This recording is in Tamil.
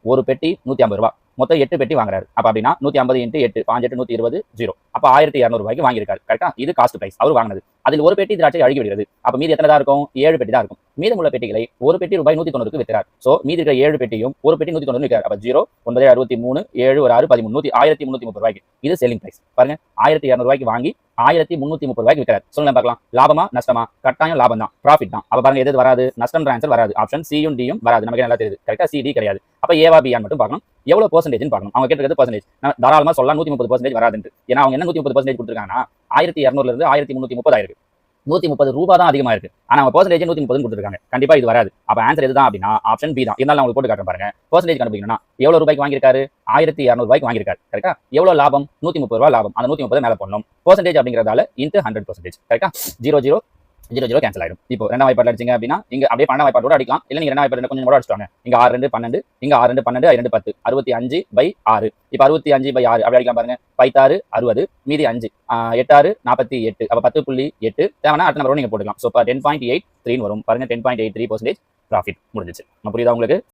ஒரு பெட்டி 150 ரூபாய், மொத்தம் 8 பெட்டி வாங்குறாரு. அப்ப அப்படின்னா 150 × 8 5 8 120 0. அப்ப 1200 ரூபாய்க்கு வாங்கியிருக்காரு. கரெக்டா? இது காஸ்ட் பிரைஸ் அவர் வாங்கினது. அதில் ஒரு பெட்டி திராட்சை அழுகி விடுகிறது. அப்ப மீதி எத்தனை தான் இருக்கும்? 7 பெட்டி தான் இருக்கும். மீதமுள்ள பெட்டிகளை ஒரு பெட்டி ரூபாய் 190க்கு விற்கிறார். சோ மீதி இருக்கிற 7 பெட்டியும் ஒரு பெட்டி 190 விற்கிறார். அப்ப 0 9 63 7 ஒரு 6 13 1330 ரூபாய்க்கு இது செல்லிங் பிரைஸ். பாருங்க 1200 ரூபாய்க்கு வாங்கி 1330 ரூபாய்க்கு விற்கிறார். சொல்லுங்க பார்க்கலாம், லாபமா நஷ்டமா? கட்டாயம் லாபம் தான், ப்ராஃபிட் தான். அப்ப பாருங்க எது வராது? நஷ்டம் ஆன்சர் வராது. ஆப்ஷன் சியும் டியும் வராது. நமக்கு நல்லா தெரியுது. கரெக்டா? சி டி கிடையாது. அப்ப ஏவா பியான்னு மட்டும் பார்க்கணும். எவ்வளவு பெர்சன்டேஜ்னு பார்க்கணும். அவங்க கேட்டிருக்கிறது பெர்சன்டேஜ். தாராளமா சொல்லலாம் 130% வராதுன்னு. ஏன்னா அவங்க என்ன 130% கொடுத்துருக்காங்கன்னா 1200ல இருந்து 1330 ஆயிருக்கு. 130 ரூபாய் தான் அதிகமா இருக்கு. ஆனா அவங்க பெர்சன்டேஜ் 130 கொடுத்துருக்காங்க. கண்டிப்பா இது வராது. அப்ப ஆன்சர் எதுதான் அப்படின்னா ஆப்ஷன் பி தான். இருந்தாலும் உங்களுக்கு போட்டு காட்டுறேன் பாருங்க. பெர்சன்டேஜ் கண்டுபிடிக்கணும்னா எவ்வளவு ரூபாய்க்கு வாங்கியிருக்காரு? 1200 ரூபாய்க்கு வாங்கியிருக்காரு. கரெக்டா? எவ்வளவு லாபம்? 130 ரூபாய் லாபம். அந்த 130 மேல போடணும். பெர்சன்டேஜ் அப்படிங்கறதால இன்டு 100%. கரெக்டா? 0 0 0 0 கேன்சல் ஆயிடும். இப்போ ரெண்டாம் வாய்ப்பாடு அடிச்சீங்க அப்படின்னா இங்க அப்படியே பன்னெண்டாம் வாய்ப்பாடோட அடிக்கலாம். இல்ல நீங்க ரெண்டாம் வாய்ப்பாடு கொஞ்சம் கூட அடிச்சுட்டாங்க. இங்க 6 2 12, இங்க 6 2 12, 2 10 65/6. இப்போ 65/6 அப்படி அடிக்கலாம் பாருங்க. 5 60 மீதி 5 8 48. அப்ப 10.8 தேவைன்னா அடுத்த நம்பரோட நீங்க போட்டுக்கலாம். சோ 10.83 வரும் பாருங்க. 10.83% ப்ராஃபிட் முடிஞ்சிச்சு. புரியுதா உங்களுக்கு?